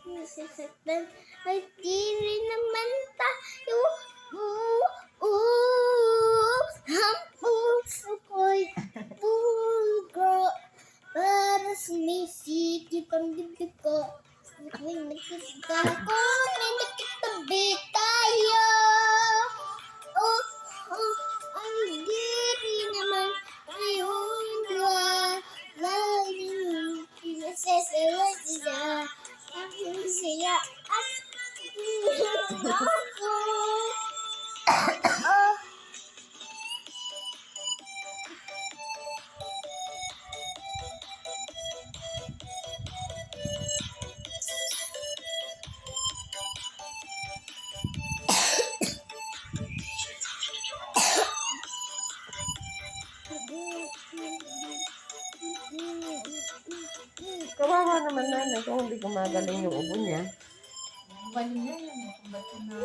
nasasaktan. Ay, di rin naman tayo. Ang puso ko'y pugo. Para sumisikip ang dibdib ko. May nakikita ko, may nakitabi tayo. Ang diri naman ayun dua. Laging pinasasalat siya. Ang siya at ako. Kawawa naman nanay kung hindi gumagaling yung ubo niya. Bali na yan. Ba't na